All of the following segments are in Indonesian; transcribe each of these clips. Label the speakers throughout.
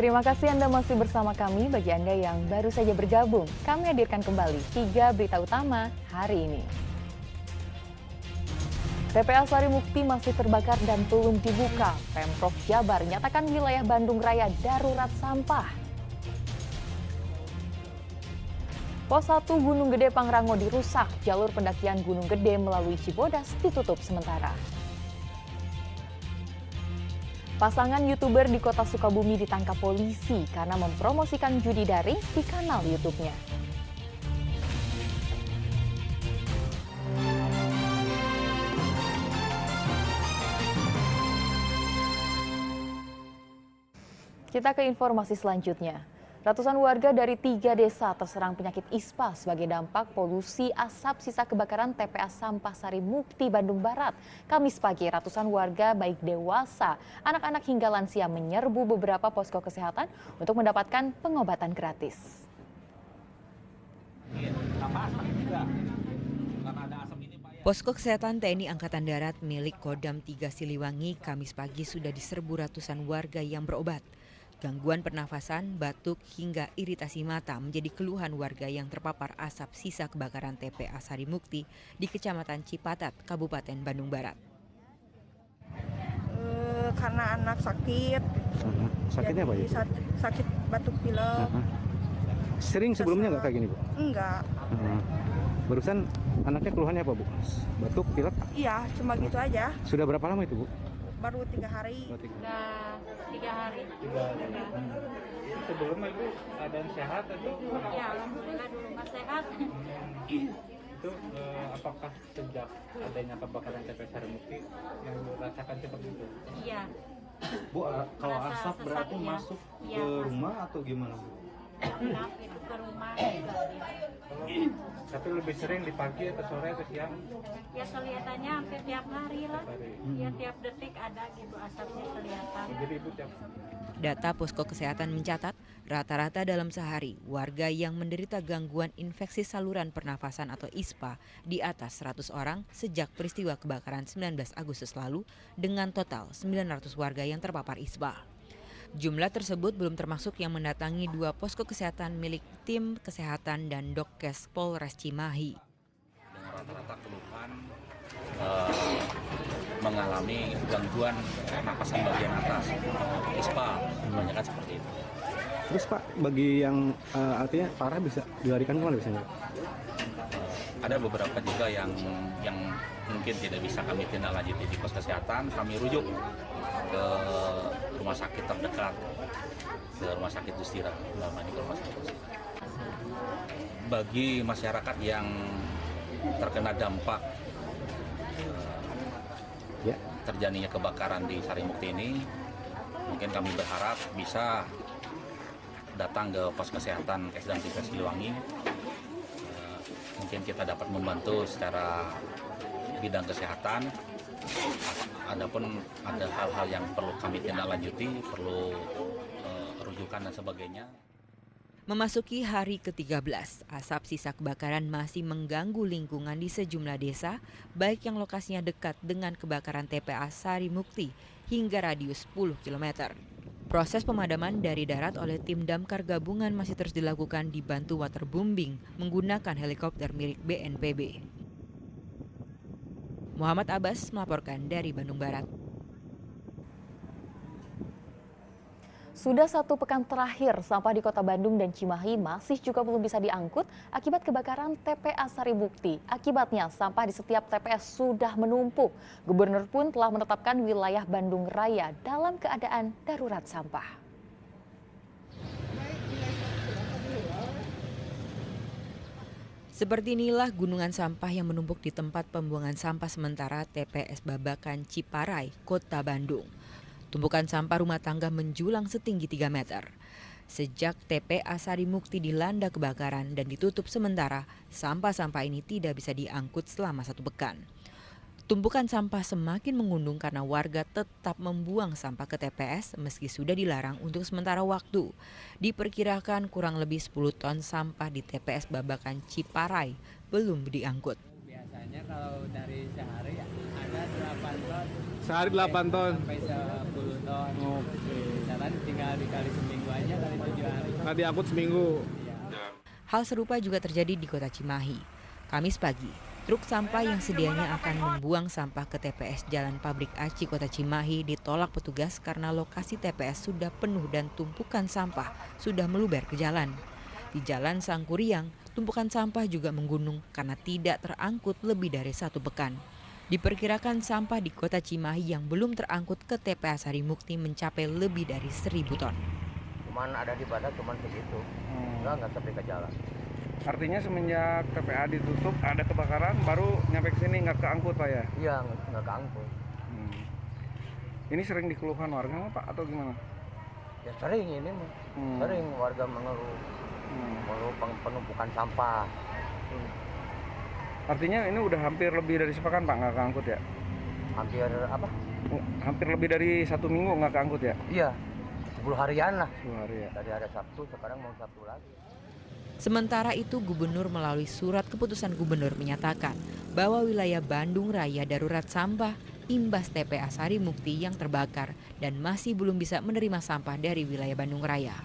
Speaker 1: Terima kasih Anda masih bersama kami. Bagi Anda yang baru saja bergabung, kami hadirkan kembali 3 berita utama hari ini. TPA Sarimukti masih terbakar dan belum dibuka. Pemprov Jabar nyatakan wilayah Bandung Raya darurat sampah. Pos 1 Gunung Gede Pangrango dirusak. Jalur pendakian Gunung Gede melalui Cibodas ditutup sementara. Pasangan YouTuber di kota Sukabumi ditangkap polisi karena mempromosikan judi daring di kanal YouTube-nya. Kita ke informasi selanjutnya. Ratusan warga dari 3 desa terserang penyakit ISPA sebagai dampak polusi asap sisa kebakaran TPA Sampah Sarimukti, Bandung Barat. Kamis pagi, ratusan warga baik dewasa, anak-anak hingga lansia menyerbu beberapa posko kesehatan untuk mendapatkan pengobatan gratis.
Speaker 2: Posko Kesehatan TNI Angkatan Darat milik Kodam 3 Siliwangi Kamis pagi sudah diserbu ratusan warga yang berobat. Gangguan pernafasan, batuk, hingga iritasi mata menjadi keluhan warga yang terpapar asap sisa kebakaran TPA Sarimukti di Kecamatan Cipatat, Kabupaten Bandung Barat.
Speaker 3: Karena anak sakit.
Speaker 4: Sakitnya apa ya?
Speaker 3: Sakit batuk pilek.
Speaker 4: Sering sebelumnya nggak kayak gini, Bu?
Speaker 3: Enggak.
Speaker 4: Barusan anaknya keluhannya apa, Bu? Batuk, pilek?
Speaker 3: Iya, cuma gitu aja.
Speaker 4: Sudah berapa lama itu, Bu?
Speaker 3: Baru 3 hari.
Speaker 5: Udah 3 hari.
Speaker 6: Sebelumnya Ibu keadaan sehat atau?
Speaker 5: Ya, alhamdulillah dulu nggak sehat.
Speaker 6: Itu apakah sejak adanya kebakaran TPA Sarimukti yang dirasakan seperti itu?
Speaker 5: Iya.
Speaker 7: Bu, kalau
Speaker 5: Rasa
Speaker 7: asap berarti
Speaker 5: sesak, ya.
Speaker 7: masuk
Speaker 5: Iya,
Speaker 7: ke
Speaker 5: masuk.
Speaker 7: rumah atau gimana, Bu?
Speaker 5: Kenapa itu ke rumah juga dia.
Speaker 6: Tapi lebih sering di pagi atau sore atau siang?
Speaker 5: Ya kelihatannya hampir tiap hari lah. Ya tiap detik ada gitu asapnya kelihatan.
Speaker 6: Jadi Ibu tiap
Speaker 2: Data Posko Kesehatan mencatat, rata-rata dalam sehari, warga yang menderita gangguan infeksi saluran pernafasan atau ISPA di atas 100 orang sejak peristiwa kebakaran 19 Agustus lalu dengan total 900 warga yang terpapar ISPA. Jumlah tersebut belum termasuk yang mendatangi 2 posko kesehatan milik tim kesehatan dan Dokkes Polres Cimahi.
Speaker 8: Dengan rata-rata keluhan mengalami gangguan pernapasan bagian atas, ISPA, kebanyakan seperti itu.
Speaker 4: Terus Pak, bagi yang artinya parah bisa dilarikan kemana biasanya?
Speaker 8: Ada beberapa juga yang mungkin tidak bisa kami tindak lanjuti di pos kesehatan, kami rujuk ke rumah sakit terdekat, ke rumah sakit Dustira, ke rumah sakit Dustira. Bagi masyarakat yang terkena dampak terjadinya kebakaran di Sarimukti ini, mungkin kami berharap bisa datang ke pos kesehatan Kodam 3 Siliwangi. Mungkin kita dapat membantu secara bidang kesehatan. Adapun ada hal-hal yang perlu kami tindak lanjuti, perlu rujukan dan sebagainya.
Speaker 2: Memasuki hari ke-13, asap sisa kebakaran masih mengganggu lingkungan di sejumlah desa, baik yang lokasinya dekat dengan kebakaran TPA Sarimukti hingga radius 10 km. Proses pemadaman dari darat oleh tim damkar gabungan masih terus dilakukan dibantu waterbombing menggunakan helikopter milik BNPB. Muhammad Abbas melaporkan dari Bandung Barat.
Speaker 1: Sudah 1 pekan terakhir, sampah di kota Bandung dan Cimahi masih juga belum bisa diangkut akibat kebakaran TPA Sarimukti. Akibatnya, sampah di setiap TPS sudah menumpuk. Gubernur pun telah menetapkan wilayah Bandung Raya dalam keadaan darurat sampah.
Speaker 2: Seperti inilah gunungan sampah yang menumpuk di tempat pembuangan sampah sementara TPS Babakan Ciparai, Kota Bandung. Tumpukan sampah rumah tangga menjulang setinggi 3 meter. Sejak TPA Sarimukti dilanda kebakaran dan ditutup sementara, sampah-sampah ini tidak bisa diangkut selama 1 pekan. Tumpukan sampah semakin mengundung karena warga tetap membuang sampah ke TPS meski sudah dilarang untuk sementara waktu. Diperkirakan kurang lebih 10 ton sampah di TPS Babakan Ciparai belum diangkut.
Speaker 9: Biasanya kalau dari sehari ya ada 8 ton.
Speaker 7: Sehari 8 ton.
Speaker 9: Sampai 10 ton. ton. Caranya tinggal dikali seminggu aja kali 7 hari.
Speaker 4: Nggak diangkut seminggu.
Speaker 2: Hal serupa juga terjadi di Kota Cimahi. Kamis pagi, truk sampah yang sedianya akan membuang sampah ke TPS Jalan Pabrik Aci Kota Cimahi ditolak petugas karena lokasi TPS sudah penuh dan tumpukan sampah sudah meluber ke jalan. Di Jalan Sangkuriang, tumpukan sampah juga menggunung karena tidak terangkut lebih dari 1 pekan. Diperkirakan sampah di Kota Cimahi yang belum terangkut ke TPA Sarimukti mencapai lebih dari 1.000 ton.
Speaker 10: Cuman ada di badan cuman segitu, nggak sampai ke jalan.
Speaker 4: Artinya semenjak TPA ditutup ada kebakaran baru nyampe ke sini nggak keangkut Pak ya?
Speaker 10: Iya, nggak keangkut.
Speaker 4: Ini sering dikeluhkan warga nggak Pak atau gimana?
Speaker 10: Ya sering ini mah, sering warga mengeluh penumpukan sampah.
Speaker 4: Artinya ini udah hampir lebih dari sepekan Pak nggak keangkut ya?
Speaker 10: Hampir apa?
Speaker 4: Hampir lebih dari 1 minggu nggak keangkut ya?
Speaker 10: Iya, 10 harian lah.
Speaker 4: 10 hari ya.
Speaker 10: Tadi ada Sabtu, sekarang mau Sabtu lagi.
Speaker 2: Sementara itu, Gubernur melalui surat keputusan Gubernur menyatakan bahwa wilayah Bandung Raya darurat sampah imbas TPA Sarimukti yang terbakar dan masih belum bisa menerima sampah dari wilayah Bandung Raya.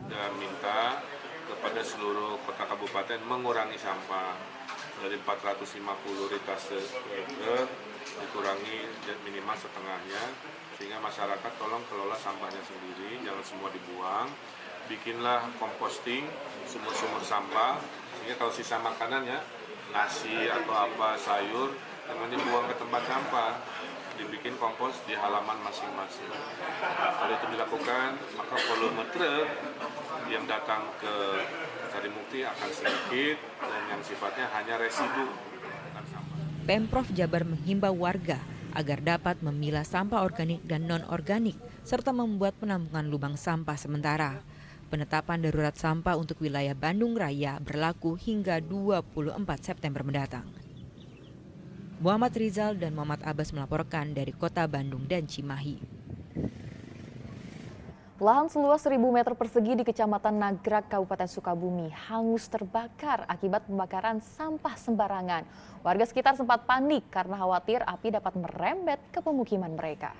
Speaker 11: Dan minta kepada seluruh kota kabupaten mengurangi sampah dari 450 litase dikurangi minimal setengahnya, sehingga masyarakat tolong kelola sampahnya sendiri, jangan semua dibuang. Bikinlah composting sumur-sumur sampah, sehingga kalau sisa makanannya nasi atau apa sayur jangan dibuang ke tempat sampah, dibikin kompos di halaman masing-masing. Kalau itu dilakukan, maka volume truk yang datang ke Sarimukti akan sedikit dan yang sifatnya hanya residu.
Speaker 2: Pemprov Jabar menghimbau warga agar dapat memilah sampah organik dan non-organik serta membuat penampungan lubang sampah sementara. Penetapan darurat sampah untuk wilayah Bandung Raya berlaku hingga 24 September mendatang. Muhammad Rizal dan Muhammad Abbas melaporkan dari Kota Bandung dan Cimahi.
Speaker 1: Lahan seluas 1.000 meter persegi di Kecamatan Nagrak, Kabupaten Sukabumi hangus terbakar akibat pembakaran sampah sembarangan. Warga sekitar sempat panik karena khawatir api dapat merembet ke pemukiman mereka.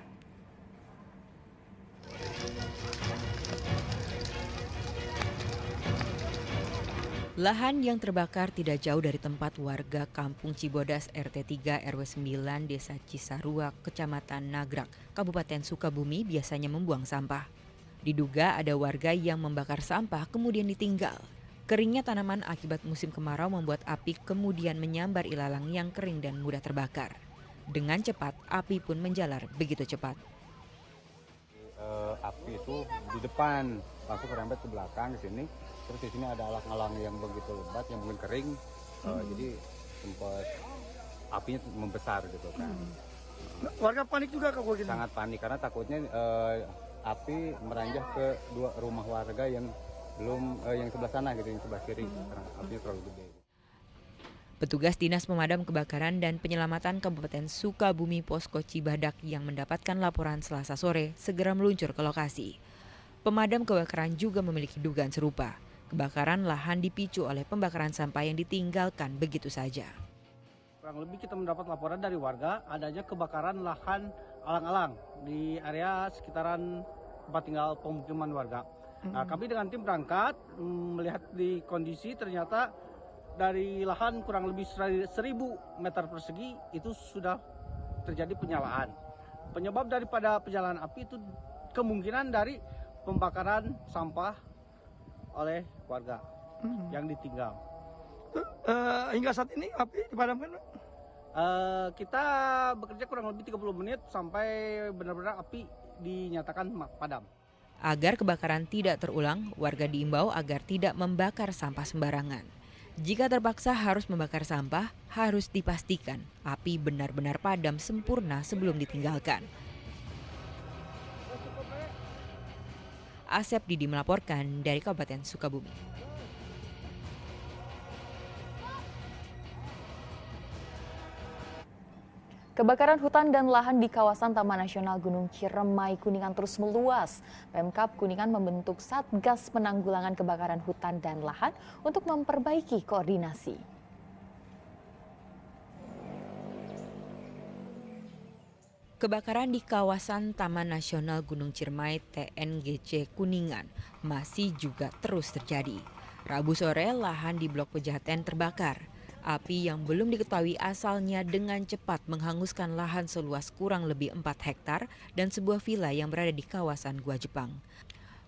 Speaker 2: Lahan yang terbakar tidak jauh dari tempat warga Kampung Cibodas RT 3 RW 9 Desa Cisarua, Kecamatan Nagrak, Kabupaten Sukabumi biasanya membuang sampah. Diduga ada warga yang membakar sampah kemudian ditinggal. Keringnya tanaman akibat musim kemarau membuat api kemudian menyambar ilalang yang kering dan mudah terbakar. Dengan cepat, api pun menjalar begitu cepat.
Speaker 4: Api itu di depan, langsung kerembet ke belakang di sini. Terus di sini ada alang-alang yang begitu lebat, yang mungkin kering, jadi sempat apinya membesar gitu kan.
Speaker 9: Warga panik juga kalau gitu.
Speaker 4: Sangat panik karena takutnya api meranjak ke 2 rumah warga yang belum yang sebelah sana gitu, yang sebelah kiri karena apinya terlalu gede.
Speaker 2: Petugas Dinas Pemadam Kebakaran dan Penyelamatan Kabupaten Sukabumi Posko Cibadak yang mendapatkan laporan Selasa sore segera meluncur ke lokasi. Pemadam kebakaran juga memiliki dugaan serupa. Kebakaran lahan dipicu oleh pembakaran sampah yang ditinggalkan begitu saja.
Speaker 9: Kurang lebih kita mendapat laporan dari warga adanya kebakaran lahan alang-alang di area sekitaran tempat tinggal pemukiman warga. Nah, kami dengan tim berangkat melihat di kondisi ternyata dari lahan kurang lebih 1.000 meter persegi itu sudah terjadi penyalaan. Penyebab daripada penyalaan api itu kemungkinan dari pembakaran sampah oleh warga yang ditinggal.
Speaker 12: Hingga saat ini api dipadamkan?
Speaker 9: Kita bekerja kurang lebih 30 menit sampai benar-benar api dinyatakan padam.
Speaker 2: Agar kebakaran tidak terulang, warga diimbau agar tidak membakar sampah sembarangan. Jika terpaksa harus membakar sampah, harus dipastikan api benar-benar padam sempurna sebelum ditinggalkan. Asep Didi melaporkan dari Kabupaten Sukabumi.
Speaker 1: Kebakaran hutan dan lahan di kawasan Taman Nasional Gunung Ciremai Kuningan terus meluas. Pemkab Kuningan membentuk Satgas Penanggulangan Kebakaran Hutan dan Lahan untuk memperbaiki koordinasi.
Speaker 2: Kebakaran di kawasan Taman Nasional Gunung Ciremai TNGC Kuningan masih juga terus terjadi. Rabu sore lahan di Blok Pejaten terbakar. Api yang belum diketahui asalnya dengan cepat menghanguskan lahan seluas kurang lebih 4 hektar dan sebuah villa yang berada di kawasan Gua Jepang.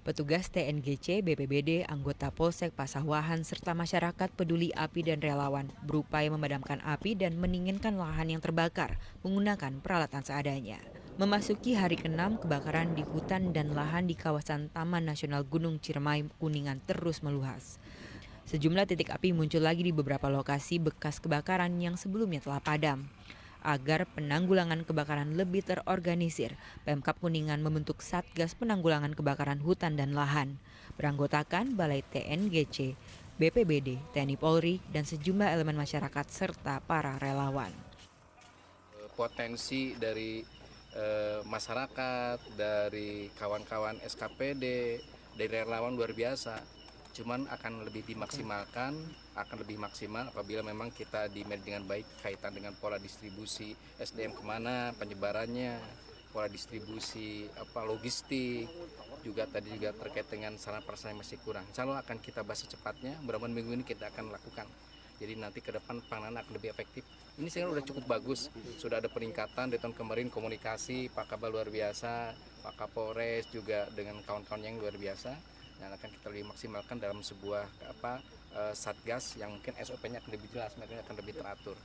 Speaker 2: Petugas TNGC, BPBD, anggota Polsek Pasawahan, serta masyarakat peduli api dan relawan berupaya memadamkan api dan mendinginkan lahan yang terbakar menggunakan peralatan seadanya. Memasuki hari ke-6, kebakaran di hutan dan lahan di kawasan Taman Nasional Gunung Ciremai Kuningan terus meluas. Sejumlah titik api muncul lagi di beberapa lokasi bekas kebakaran yang sebelumnya telah padam. Agar penanggulangan kebakaran lebih terorganisir, Pemkab Kuningan membentuk Satgas Penanggulangan Kebakaran Hutan dan Lahan, beranggotakan Balai TNGC, BPBD, TNI Polri, dan sejumlah elemen masyarakat serta para relawan.
Speaker 13: Potensi dari masyarakat, dari kawan-kawan SKPD, dari relawan luar biasa. Cuman akan lebih dimaksimalkan, akan lebih maksimal apabila memang kita di-manage dengan baik kaitan dengan pola distribusi SDM kemana, penyebarannya, pola distribusi logistik, juga tadi juga terkait dengan sarana prasarana yang masih kurang. Insya Allah akan kita bahas secepatnya, mudah-mudahan minggu ini kita akan lakukan. Jadi nanti ke depan penanganan akan lebih efektif. Ini sekarang sudah cukup bagus, sudah ada peningkatan dari tahun kemarin komunikasi, Pak Kabal luar biasa, Pak Kapolres juga dengan kawan-kawan yang luar biasa. Dan akan kita lebih maksimalkan dalam sebuah satgas yang mungkin SOP-nya akan lebih jelas, makanya akan lebih teratur.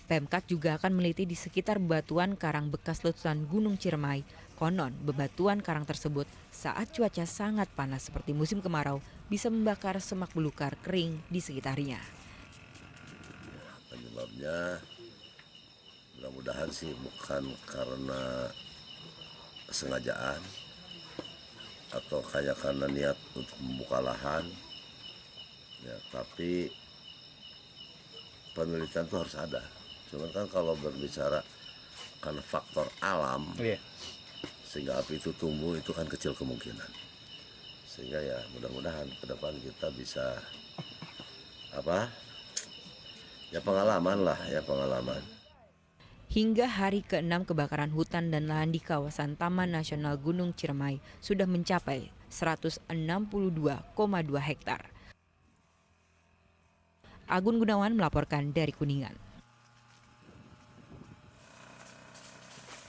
Speaker 2: Pemkab juga akan meneliti di sekitar bebatuan karang bekas letusan Gunung Ciremai. Konon, bebatuan karang tersebut saat cuaca sangat panas seperti musim kemarau bisa membakar semak belukar kering di sekitarnya.
Speaker 14: Penyebabnya mudah-mudahan sih bukan karena kesengajaan atau kayak karena niat untuk membuka lahan, ya, tapi penelitian itu harus ada. Cuman kan kalau berbicara karena faktor alam, sehingga api itu tumbuh, itu kan kecil kemungkinan. Sehingga ya mudah-mudahan ke depan kita bisa pengalaman.
Speaker 2: Hingga hari ke-6 kebakaran hutan dan lahan di kawasan Taman Nasional Gunung Ciremai sudah mencapai 162,2 hektar. Agun Gunawan melaporkan dari Kuningan.